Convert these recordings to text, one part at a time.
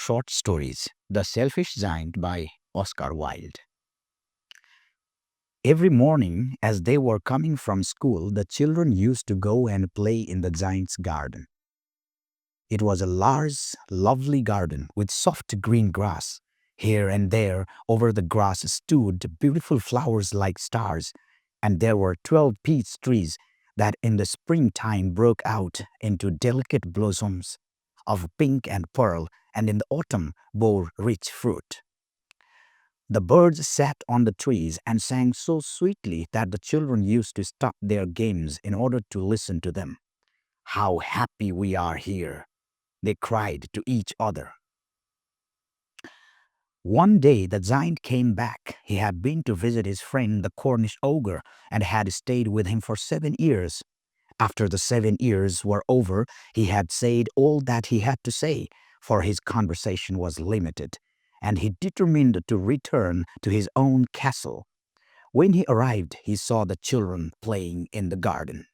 Short Stories, The Selfish Giant by Oscar Wilde. Every morning, as they were coming from school, the children used to go and play in the giant's garden. It was a large, lovely garden with soft green grass. Here and there, over the grass stood beautiful flowers like stars, and there were 12 peach trees that in the springtime broke out into delicate blossoms of pink and pearl, and in the autumn bore rich fruit. The birds sat on the trees and sang so sweetly that the children used to stop their games in order to listen to them. "How happy we are here!" they cried to each other. One day the giant came back. He had been to visit his friend the Cornish ogre and had stayed with him for 7 years. After the 7 years were over, he had said all that he had to say, for his conversation was limited, and he determined to return to his own castle. When he arrived, he saw the children playing in the garden.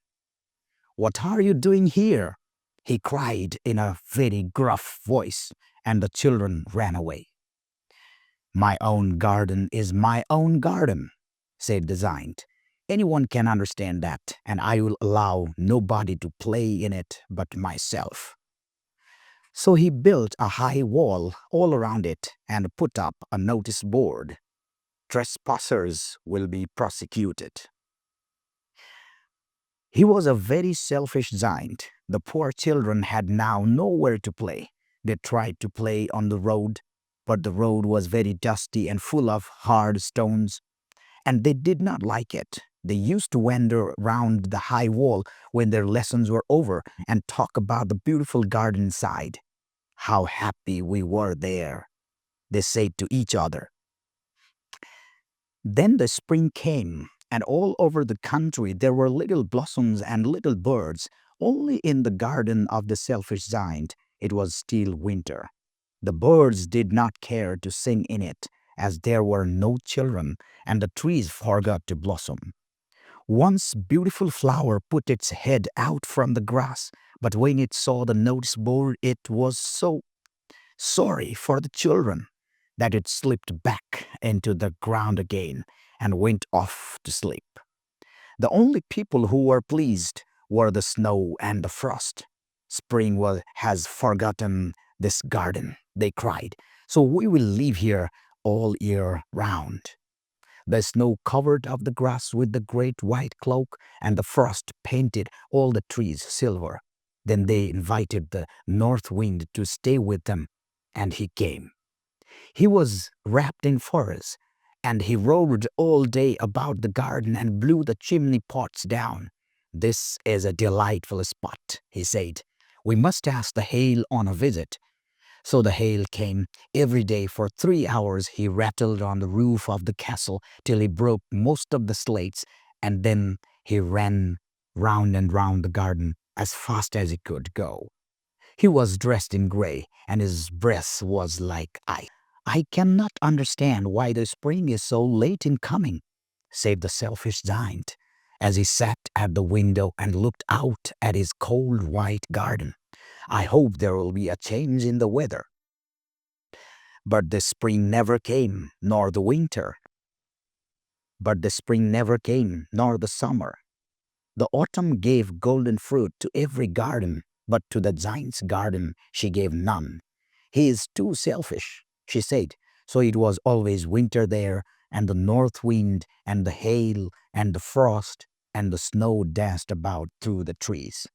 "What are you doing here?" he cried in a very gruff voice, and the children ran away. "My own garden is my own garden," said the giant. "Anyone can understand that, and I will allow nobody to play in it but myself." So he built a high wall all around it and put up a notice board: "Trespassers will be prosecuted." He was a very selfish giant. The poor children had now nowhere to play. They tried to play on the road, but the road was very dusty and full of hard stones, and they did not like it. They used to wander round the high wall when their lessons were over and talk about the beautiful garden inside. "How happy we were there," they said to each other. Then the spring came, and all over the country there were little blossoms and little birds. Only in the garden of the selfish giant it was still winter. The birds did not care to sing in it, as there were no children, and the trees forgot to blossom. Once beautiful flower put its head out from the grass, but when it saw the notice board it was so sorry for the children that it slipped back into the ground again and went off to sleep. The only people who were pleased were the snow and the frost. Has forgotten this garden," they cried, "so we will live here all year round." The snow covered up the grass with the great white cloak, and the frost painted all the trees silver. Then they invited the north wind to stay with them, and he came. He was wrapped in furs, and he roared all day about the garden and blew the chimney pots down. "This is a delightful spot," he said. "We must ask the hail on a visit." So the hail came. Every day for 3 hours he rattled on the roof of the castle till he broke most of the slates, and then he ran round and round the garden as fast as he could go. He was dressed in gray, and his breath was like ice. "I cannot understand why the spring is so late in coming," said the selfish giant, as he sat at the window and looked out at his cold white garden. "I hope there will be a change in the weather." But the spring never came, nor the winter. But the spring never came, nor the summer. The autumn gave golden fruit to every garden, but to the giant's garden she gave none. "He is too selfish," she said. So it was always winter there, and the north wind and the hail and the frost and the snow danced about through the trees.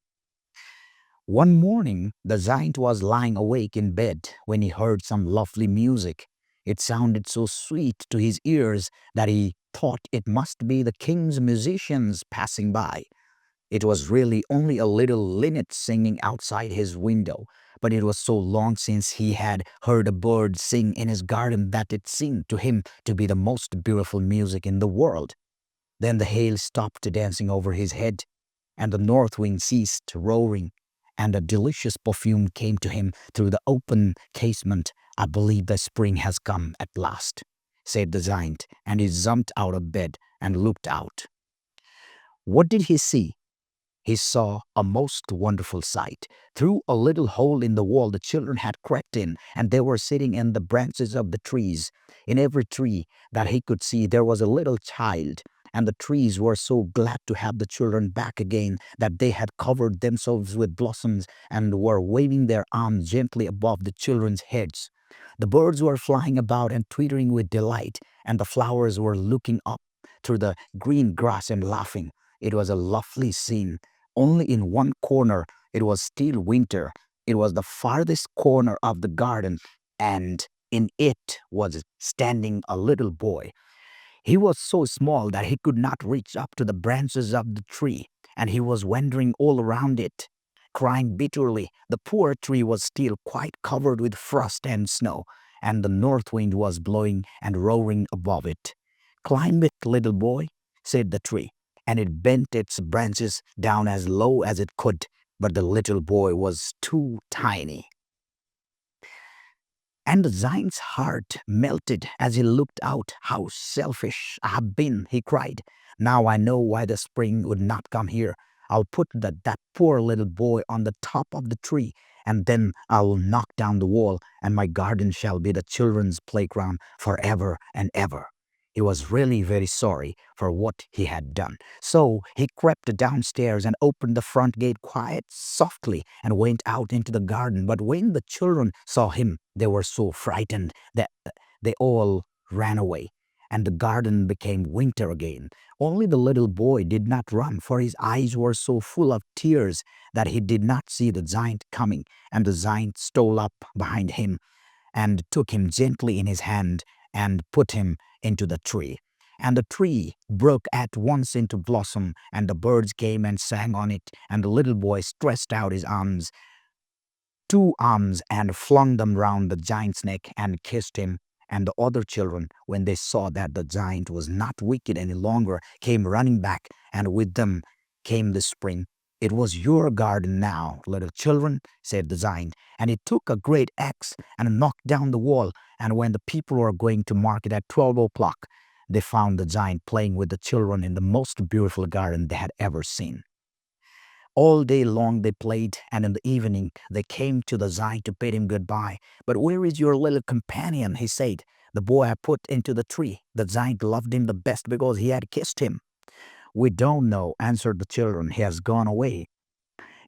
One morning the giant was lying awake in bed when he heard some lovely music. It sounded so sweet to his ears that he thought it must be the king's musicians passing by. It was really only a little linnet singing outside his window, but it was so long since he had heard a bird sing in his garden that it seemed to him to be the most beautiful music in the world. Then the hail stopped dancing over his head, and the north wind ceased roaring, and a delicious perfume came to him through the open casement. "I believe the spring has come at last," said the giant, and he jumped out of bed and looked out. What did he see? he saw a most wonderful sight. Through a little hole in the wall, the children had crept in, and they were sitting in the branches of the trees. In every tree that he could see, there was a little child, and the trees were so glad to have the children back again that they had covered themselves with blossoms and were waving their arms gently above the children's heads. The birds were flying about and twittering with delight, and the flowers were looking up through the green grass and laughing. It was a lovely scene. Only in one corner it was still winter. It was the farthest corner of the garden, and in it was standing a little boy. He was so small that he could not reach up to the branches of the tree, and he was wandering all around it, crying bitterly. The poor tree was still quite covered with frost and snow, and the north wind was blowing and roaring above it. "Climb it, little boy," said the tree, and it bent its branches down as low as it could, but the little boy was too tiny. And the giant's heart melted as he looked out. "How selfish I have been," he cried. "Now I know why the spring would not come here. I'll put that poor little boy on the top of the tree, and then I'll knock down the wall, and my garden shall be the children's playground forever and ever." He was really very sorry for what he had done. So he crept downstairs and opened the front gate quite softly and went out into the garden. But when the children saw him, they were so frightened that they all ran away, and the garden became winter again. Only the little boy did not run, for his eyes were so full of tears that he did not see the giant coming. And the giant stole up behind him and took him gently in his hand and put him into the tree. And the tree broke at once into blossom, and the birds came and sang on it, and the little boy stretched out his arms, two arms, and flung them round the giant's neck and kissed him. And the other children, when they saw that the giant was not wicked any longer, came running back, and with them came the spring. "It was your garden now, little children," said the giant, and he took a great axe and knocked down the wall. And when the people were going to market at 12 o'clock, they found the giant playing with the children in the most beautiful garden they had ever seen. All day long they played, and in the evening they came to the giant to bid him goodbye. "But where is your little companion?" he said. "The boy I put into the tree." The giant loved him the best because he had kissed him. "We don't know," answered the children. "He has gone away."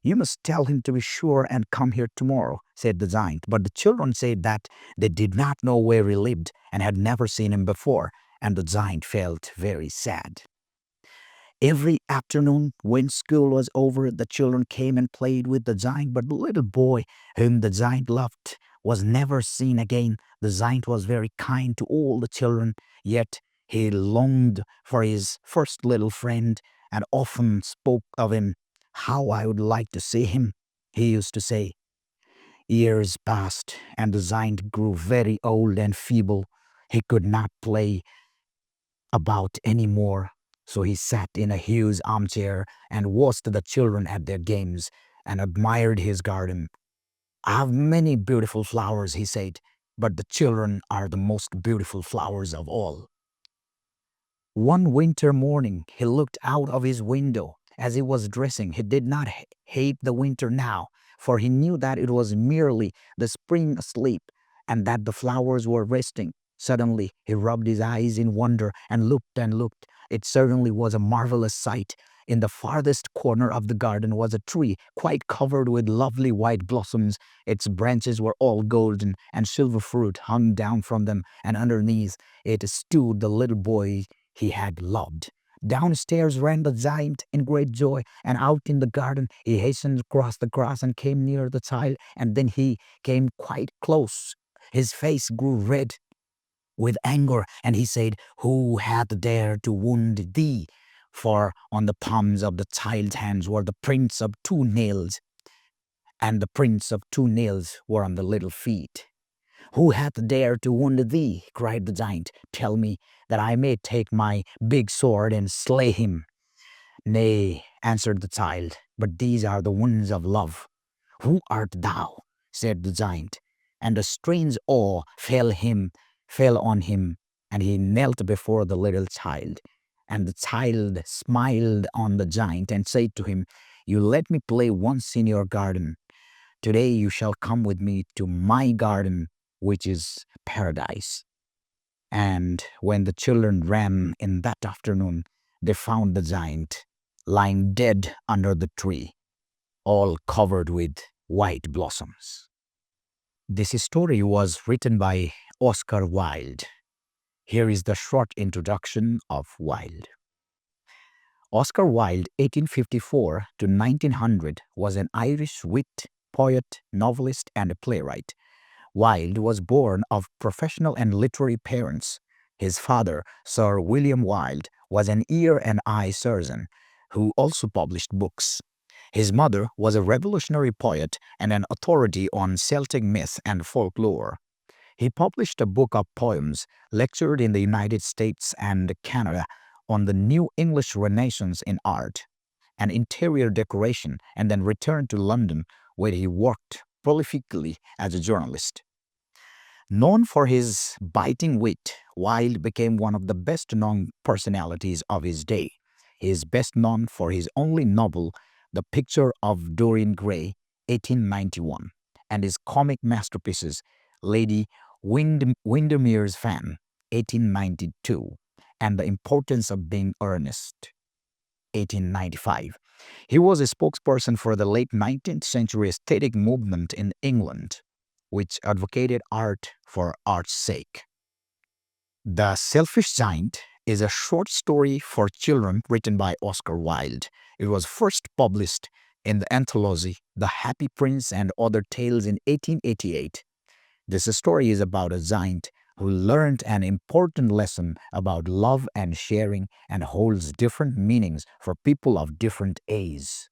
"You must tell him to be sure and come here tomorrow," said the giant. But the children said that they did not know where he lived and had never seen him before, and the giant felt very sad. Every afternoon, when school was over, the children came and played with the giant, but the little boy whom the giant loved was never seen again. The giant was very kind to all the children, yet he longed for his first little friend and often spoke of him. "How I would like to see him," he used to say. Years passed, and the giant grew very old and feeble. He could not play about any more. So he sat in a huge armchair and watched the children at their games and admired his garden. "I have many beautiful flowers," he said, "but the children are the most beautiful flowers of all." One winter morning, he looked out of his window as he was dressing. He did not hate the winter now, for he knew that it was merely the spring asleep and that the flowers were resting. Suddenly, he rubbed his eyes in wonder and looked and looked. It certainly was a marvelous sight. In the farthest corner of the garden was a tree quite covered with lovely white blossoms. Its branches were all golden, and silver fruit hung down from them, and underneath it stood the little boy he had loved. Downstairs ran the giant in great joy, and out in the garden he hastened across the grass and came near the child, and then he came quite close. His face grew red with anger, and he said, "Who hath dared to wound thee?" For on the palms of the child's hands were the prints of two nails, and the prints of two nails were on the little feet. "Who hath dared to wound thee?" cried the giant. "Tell me, that I may take my big sword and slay him." "Nay," answered the child, "but these are the wounds of love." "Who art thou?" said the giant, and a strange awe fell on him, and he knelt before the little child. And the child smiled on the giant and said to him, You let me play once in your garden. Today you shall come with me to my garden, which is paradise. And when the children ran in that afternoon, they found the giant lying dead under the tree, all covered with white blossoms. This story was written by Oscar Wilde. Here is the short introduction of Wilde. Oscar Wilde, 1854 to 1900, was an Irish wit, poet, novelist, and playwright. Wilde was born of professional and literary parents. His father, Sir William Wilde, was an ear and eye surgeon who also published books. His mother was a revolutionary poet and an authority on Celtic myth and folklore. He published a book of poems, lectured in the United States and Canada on the New English Renaissance in art and interior decoration, and then returned to London, where he worked prolifically as a journalist. Known for his biting wit, Wilde became one of the best-known personalities of his day. He is best known for his only novel, The Picture of Dorian Gray, 1891, and his comic masterpieces, Lady Windermere's Fan, 1892, and The Importance of Being Earnest, 1895. He was a spokesperson for the late 19th century aesthetic movement in England, which advocated art for art's sake. The Selfish Giant is a short story for children written by Oscar Wilde. It was first published in the anthology The Happy Prince and Other Tales in 1888. This story is about a giant who learned an important lesson about love and sharing and holds different meanings for people of different ages.